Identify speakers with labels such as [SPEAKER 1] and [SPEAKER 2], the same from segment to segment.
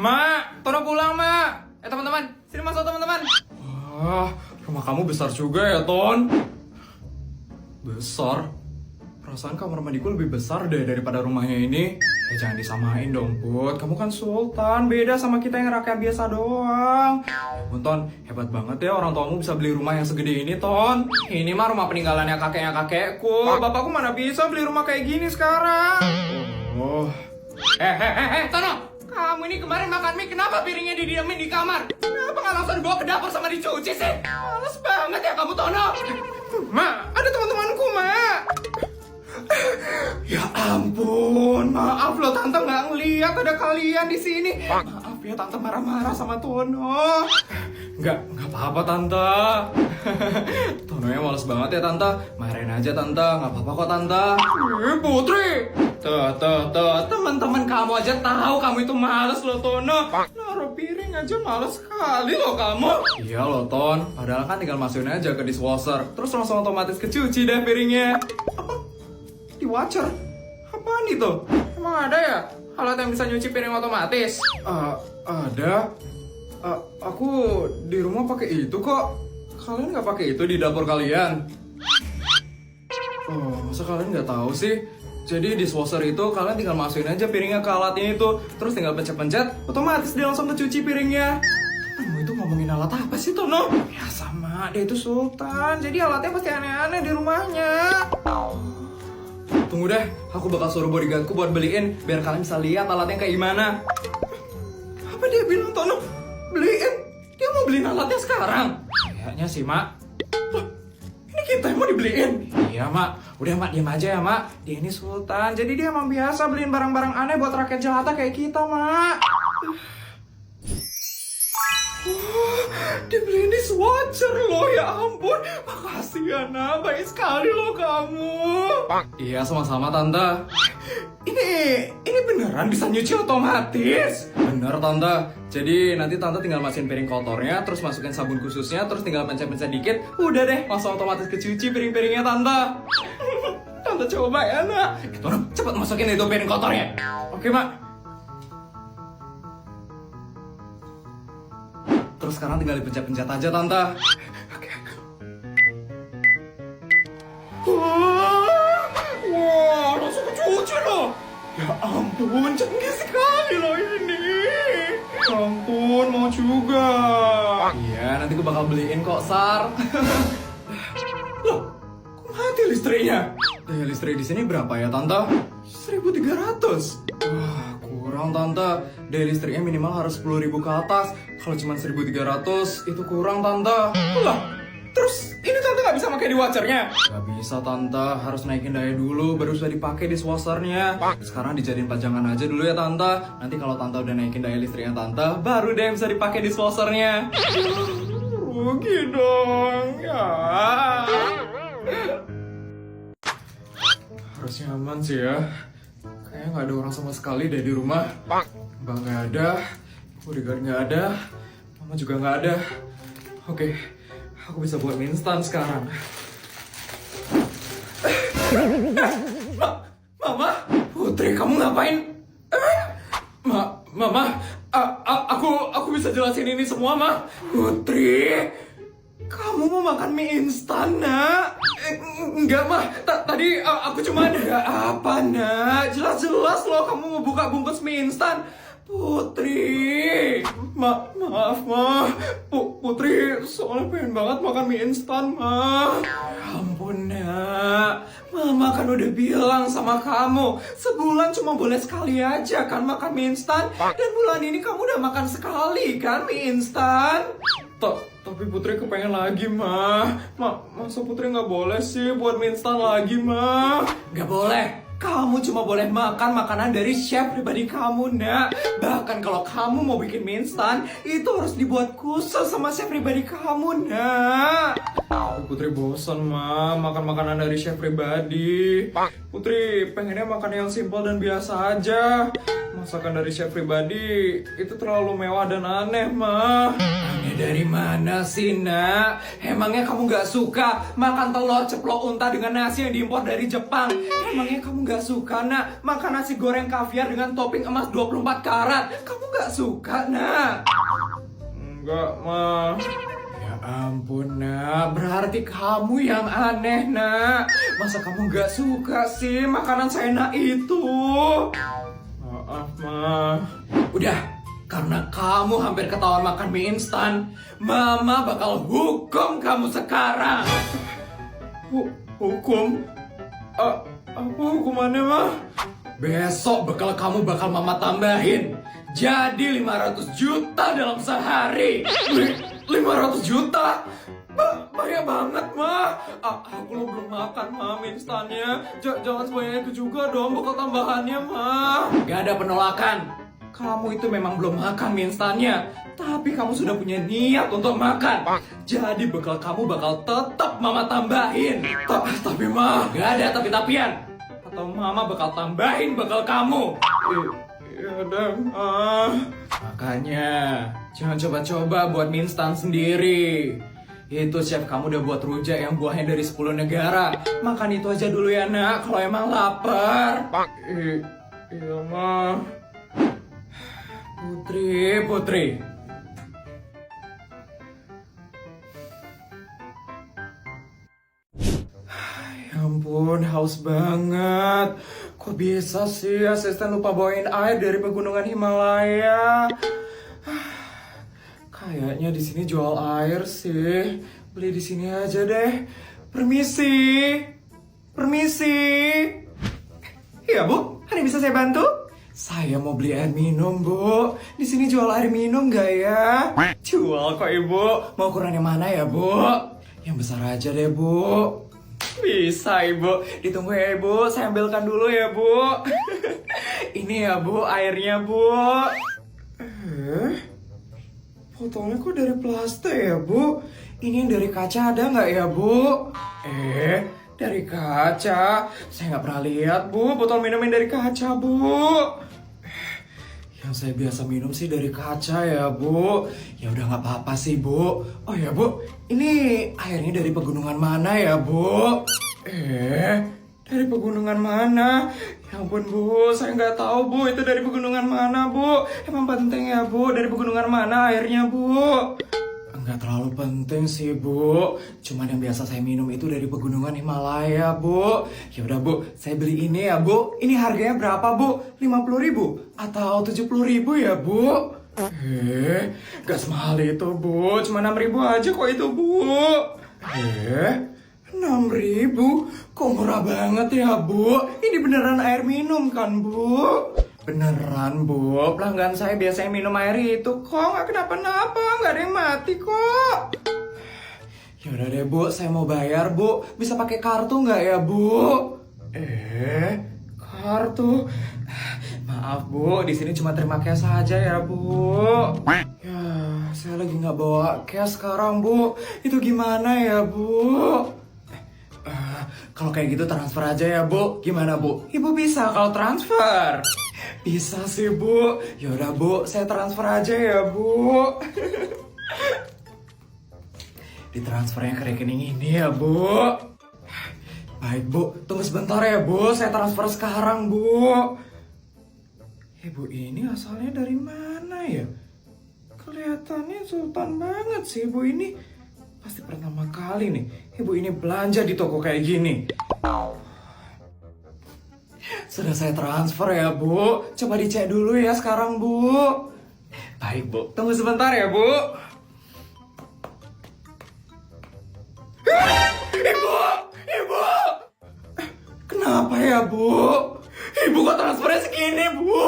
[SPEAKER 1] Mak, Tono pulang, Mak. Teman-teman, sini masuk teman-teman. Wah, rumah kamu besar juga ya, Ton. Besar? Perasaan kamar mandiku lebih besar deh daripada rumahnya ini. Jangan disamain dong, Put. Kamu kan sultan, beda sama kita yang rakyat biasa doang. Ton, hebat banget ya orang tuamu bisa beli rumah yang segede ini, Ton. Ini mah rumah peninggalannya kakeknya kakekku. Bapakku mana bisa beli rumah kayak gini sekarang. Oh. Tono. Kamu ini kemarin makan mie, kenapa piringnya didiamin di kamar? Kenapa nggak langsung dibawa ke dapur sama dicuci sih? Males banget ya kamu, Tono. Ma, ada teman-temanku, Ma. Ya ampun, maaf loh Tante nggak ngeliat ada kalian di sini. Maaf ya Tante marah-marah sama Tono. Nggak apa-apa Tante. Tononya males banget ya Tante. Marahin aja Tante, nggak apa-apa kok Tante. Putri. Tuh, teman-teman kamu aja tahu kamu itu males loh Tono. Naruh piring aja males sekali loh kamu. Iya loh Ton, padahal kan tinggal masukin aja ke dishwasher, terus langsung otomatis kecuci deh piringnya. Apa? Di washer? Apaan itu? Emang ada ya alat yang bisa nyuci piring otomatis? Ada. Aku di rumah pakai itu kok. Kalian nggak pakai itu di dapur kalian? Oh, masa kalian nggak tahu sih? Jadi dishwasher itu kalian tinggal masukin aja piringnya ke alatnya itu, terus tinggal pencet-pencet, otomatis dia langsung kecuci piringnya. Kamu itu ngomongin alat apa sih Tono? Ya sama, dia itu sultan, jadi alatnya pasti aneh-aneh di rumahnya. Tunggu deh, aku bakal suruh bodyguardku buat beliin, biar kalian bisa lihat alatnya kayak gimana. Apa dia bilang Tono? Beliin? Dia mau beliin alatnya sekarang? Kayaknya sih, Mak. Loh, ini kita yang mau dibeliin? Iya, Mak. Udah, Mak, diam aja ya, Mak. Dia ini sultan, jadi dia emang biasa beliin barang-barang aneh buat rakyat jelata kayak kita, Mak. Dibeliin dishwasher loh, ya ampun. Makasih ya, Nak. Baik sekali loh kamu. Iya, sama-sama, Tante. Ini beneran bisa nyuci otomatis? Bener, Tante. Jadi nanti Tante tinggal masukin piring kotornya, terus masukin sabun khususnya, terus tinggal pencet-pencet dikit, udah deh, langsung otomatis kecuci piring-piringnya, Tante. Tante coba ya, Nak. Tono, cepet masukin itu piring kotornya. Oke, Mak. Terus sekarang tinggal dipencet-pencet aja, Tante. Oke. Wah, langsung kecuci loh. Ya ampun, canggih sekali loh ini. Ya ampun, mau juga. Iya, nanti gue bakal beliin kok, Sar. Loh, kok mati listriknya? Daya listrik di sini berapa ya, Tante? 1.300. Wah, kurang, Tante. Daya listriknya minimal harus 10.000 ke atas. Kalau cuma 1.300, itu kurang, Tante. Lah, terus ini Tante nggak bisa pakai di washernya? Gak bisa, Tante. Harus naikin daya dulu, baru bisa dipakai di washernya. Sekarang dijadiin pajangan aja dulu ya, Tante. Nanti kalau Tante udah naikin daya listriknya Tante, baru deh bisa dipakai di washernya. Rugi dong, ya. Harusnya aman sih ya. Kayaknya nggak ada orang sama sekali deh di rumah. Bang nggak ada, bodyguard nggak ada, mama juga nggak ada. Oke, aku bisa buat mie instan sekarang. Mama, Putri, kamu ngapain? Mama, aku bisa jelasin ini semua, Ma. Putri, kamu mau makan mie instan, Nak? Enggak, Ma. Tadi aku cuma enggak apa, Nak. Jelas-jelas loh kamu mau buka bungkus mie instan. Putri, maaf, Ma. Putri, soalnya pengen banget makan mie instan, Ma. Ya ampun, Nak. Mama kan udah bilang sama kamu, sebulan cuma boleh sekali aja kan makan mie instan. Dan bulan ini kamu udah makan sekali kan mie instan. Tapi Putri kepengen lagi, Ma. Masa Putri nggak boleh sih buat mie instan lagi, Ma? Nggak boleh. Kamu cuma boleh makan makanan dari chef pribadi kamu, Nak. Bahkan kalau kamu mau bikin mie instan, itu harus dibuat khusus sama chef pribadi kamu, Nak. Tapi Putri bosan mah makan makanan dari chef pribadi. Putri pengennya makan yang simpel dan biasa aja. Masakan dari chef pribadi itu terlalu mewah dan aneh mah. Aneh dari mana sih nak? Emangnya kamu gak suka makan telur ceplok unta dengan nasi yang diimpor dari Jepang? Emangnya kamu gak suka nak makan nasi goreng kaviar dengan topping emas 24 karat? Kamu gak suka nak? Enggak mah. Ya ampun nak, berarti kamu yang aneh nak. Masa kamu gak suka sih makanan seenak itu? Maaf mah. Udah, karena kamu hampir ketahuan makan mie instan, Mama bakal hukum kamu sekarang. Hukum? Apa hukumannya mah? Besok bekal kamu bakal Mama tambahin jadi 500 juta dalam sehari. 500 juta? Banyak banget mah. Aku lo belum makan mah mie instannya. Jangan sebanyak itu juga dong bekal tambahannya mah. Gak ada penolakan. Kamu itu memang belum makan mie instannya, tapi kamu sudah punya niat untuk makan. Jadi bekal kamu bakal tetap Mama tambahin. Tapi mah gak ada tapi-tapian. Atau Mama bakal tambahin bekal kamu. Ya udah. Makanya jangan coba-coba buat mie instan sendiri. Itu chef kamu udah buat rujak yang buahnya dari 10 negara. Makan itu aja dulu ya nak, kalau emang lapar. Iya mah. Putri. Ya ampun, haus banget. Kok bisa sih asisten lupa bawain air dari pegunungan Himalaya? Kayaknya di sini jual air sih. Beli di sini aja deh. Permisi. Iya Bu, ada yang bisa saya bantu? Saya mau beli air minum Bu. Di sini jual air minum gak ya? Jual kok Ibu. Mau ukuran yang mana ya Bu? Yang besar aja deh Bu. Bisa Ibu, ditunggu ya Ibu, saya ambilkan dulu ya Bu. Ini ya Bu, airnya Bu. Botolnya kok dari plastik ya Bu? Ini yang dari kaca ada nggak ya Bu? Dari kaca? Saya nggak pernah lihat Bu, botol minum yang dari kaca Bu. Yang saya biasa minum sih dari kaca ya Bu. Ya udah nggak apa-apa sih Bu. Oh ya Bu, ini airnya dari pegunungan mana ya Bu? Dari pegunungan mana? Ya ampun Bu, saya nggak tahu Bu itu dari pegunungan mana Bu. Emang penting ya Bu, dari pegunungan mana airnya Bu? Nggak terlalu penting sih Bu. Cuman yang biasa saya minum itu dari pegunungan Himalaya Bu. Ya udah Bu, saya beli ini ya Bu. Ini harganya berapa Bu? 50.000 atau 70.000 ya Bu? Gak semahal itu Bu. Cuma 6.000 aja kok itu Bu. 6.000? Kok murah banget ya Bu? Ini beneran air minum kan Bu? Beneran Bu, pelanggan saya biasanya minum air itu kok nggak kenapa-napa, nggak ada yang mati kok. Yaudah deh Bu, saya mau bayar Bu. Bisa pakai kartu nggak ya Bu? Kartu? Maaf Bu, di sini cuma terima cash aja ya Bu. Ya, saya lagi nggak bawa cash sekarang Bu. Itu gimana ya Bu? Kalau kayak gitu transfer aja ya Bu. Gimana Bu? Ibu bisa kalau transfer? Bisa sih Bu. Yaudah Bu, saya transfer aja ya Bu. Ditransfernya ke rekening ini ya Bu. Baik Bu, tunggu sebentar ya Bu. Saya transfer sekarang Bu. Ibu ini asalnya dari mana ya? Kelihatannya sultan banget sih ibu ini. Pasti pertama kali nih ibu ini belanja di toko kayak gini. Sudah saya transfer ya Bu. Coba dicek dulu ya sekarang Bu. Baik Bu, tunggu sebentar ya Bu. Ibu. Kenapa ya Bu? Ibu kok transfernya segini Bu?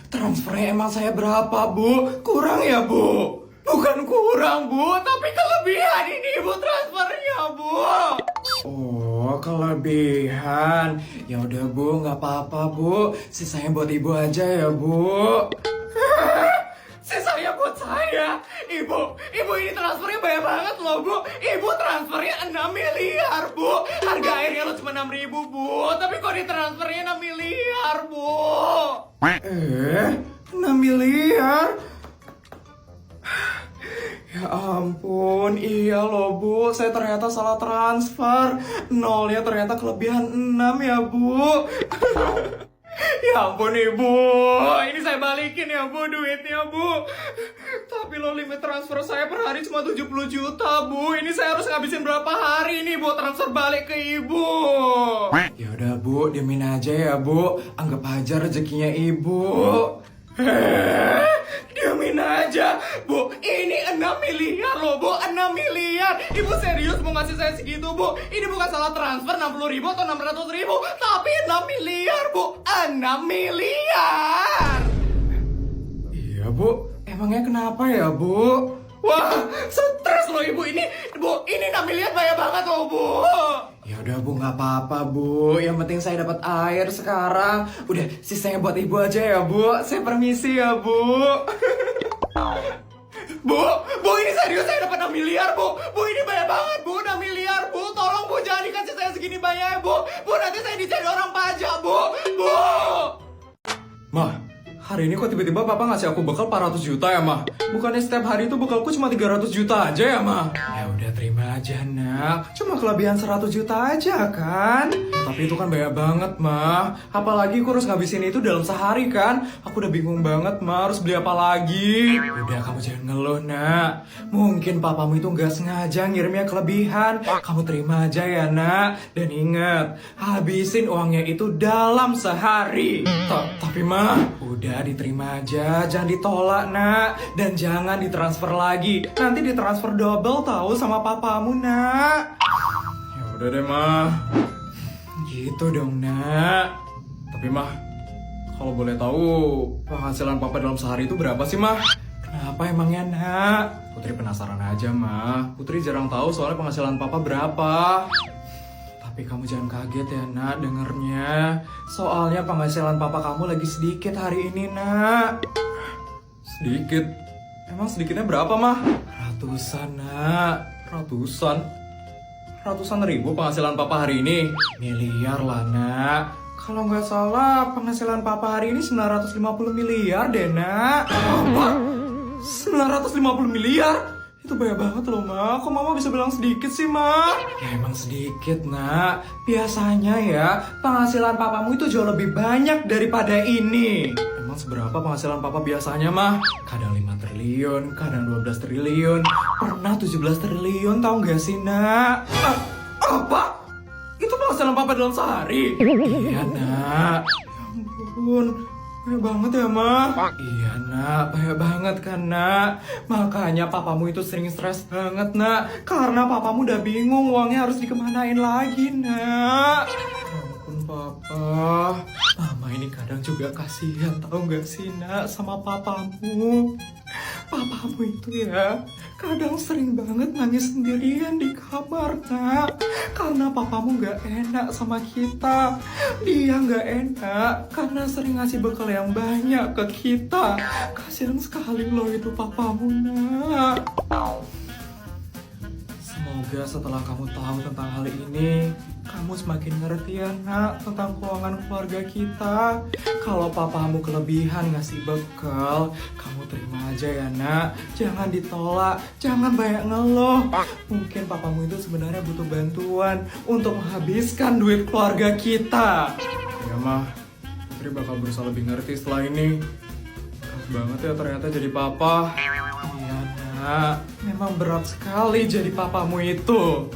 [SPEAKER 1] Transfernya emang saya berapa Bu? Kurang ya Bu? Bukan kurang Bu, tapi kelebihan ini Ibu transfernya Bu. Oh, kelebihan. Ya udah Bu, nggak apa-apa Bu. Sisanya buat Ibu aja ya Bu. Sisanya buat buat saya. Ibu ini transfernya banyak banget loh, Bu. Ibu transfernya 6 miliar, Bu. Harga airnya lo cuma 6.000, Bu. Tapi kok ditransfernya 6 miliar, Bu? 6 miliar? Ya ampun, iya loh Bu, saya ternyata salah transfer. Nolnya ternyata kelebihan 6 ya Bu. Ya ampun Ibu, ini saya balikin ya Bu duitnya Bu. Tapi lo limit transfer saya per hari cuma 70 juta Bu. Ini saya harus ngabisin berapa hari nih Bu transfer balik ke Ibu? Ya udah Bu, diemin aja ya Bu. Anggap aja rezekinya Ibu. Diamin aja, Bu. Ini 6 miliar loh, Bu. 6 miliar. Ibu serius mau ngasih saya segitu, Bu? Ini bukan salah transfer 60.000 atau 600.000, tapi 6 miliar, Bu. 6 miliar. Iya, Bu. Emangnya kenapa ya, Bu? Wah, stres loh Ibu ini. Bu, ini 6 miliar banyak banget loh, Bu. Ya udah Bu, nggak apa-apa Bu. Yang penting saya dapat air sekarang. Udah, sisanya buat Ibu aja ya Bu. Saya permisi ya Bu. Bu, ini serius saya dapat 6 miliar Bu. Bu, ini banyak banget Bu, 6 miliar Bu. Tolong Bu, jangan dikasih saya segini banyak Bu. Bu, nanti saya dicari orang pajak Bu. Bu. Mah, hari ini kok tiba-tiba Papa ngasih aku bekal 400 juta ya, Mah? Bukannya setiap hari itu bekalku cuma 300 juta aja ya, Mah? Ya udah terima aja, Nak. Cuma kelebihan 100 juta aja kan? Tapi itu kan banyak banget, Mah. Apalagi aku harus ngabisin itu dalam sehari kan? Aku udah bingung banget, Mah. Harus beli apa lagi? Udah, kamu jangan ngeluh, Nak. Mungkin papamu itu nggak sengaja ngirimnya kelebihan. Kamu terima aja ya, Nak. Dan ingat, habisin uangnya itu dalam sehari. Tapi, Mah, udah diterima aja, jangan ditolak Nak. Dan jangan ditransfer lagi. Nanti ditransfer double tahu sama papamu Nak. Ya udah deh Mah. Gitu dong Nak. Tapi Mah, kalau boleh tahu penghasilan Papa dalam sehari itu berapa sih Mah? Kenapa emangnya Nak? Putri penasaran aja Mah. Putri jarang tahu soalnya penghasilan Papa berapa. Tapi kamu jangan kaget ya Nak dengernya. Soalnya penghasilan Papa kamu lagi sedikit hari ini Nak. Sedikit? Emang sedikitnya berapa Mah? Ratusan Nak. Ratusan ribu penghasilan Papa hari ini. Miliar lah Nak. Kalau nggak salah penghasilan Papa hari ini 950 miliar deh Nak. Apa? 950 miliar? Itu banyak banget loh, Ma. Kok Mama bisa bilang sedikit sih, Ma? Ya emang sedikit, Nak. Biasanya ya, penghasilan papamu itu jauh lebih banyak daripada ini. Emang seberapa penghasilan papa biasanya, Ma? Kadang 5 triliun, kadang 12 triliun. Pernah 17 triliun, tau gak sih, Nak? Apa? Itu penghasilan papa dalam sehari? Iya, Nak. Ya ampun. Banyak banget ya, Ma? Iya, Nak. Banyak banget kan, Nak? Makanya papamu itu sering stres banget, Nak. Karena papamu udah bingung uangnya harus dikemanain lagi, Nak. Ya ampun, Papa. Mama ini kadang juga kasihan, tahu gak sih, Nak, sama papamu. Papamu itu ya, kadang sering banget nangis sendirian di kamar, Nak. Karena papamu gak enak sama kita. Dia gak enak karena sering ngasih bekal yang banyak ke kita. Kasihan sekali loh itu papamu, Nak. Semoga setelah kamu tahu tentang hal ini, kamu semakin ngerti ya Nak tentang keuangan keluarga kita. Kalau papamu kelebihan ngasih bekal, kamu terima aja ya Nak. Jangan ditolak, jangan banyak ngeluh. Mungkin papamu itu sebenarnya butuh bantuan untuk menghabiskan duit keluarga kita. Ya Mah, Putri bakal berusaha lebih ngerti setelah ini. Berat banget ya ternyata jadi papa. Iya Nak, memang berat sekali jadi papamu itu.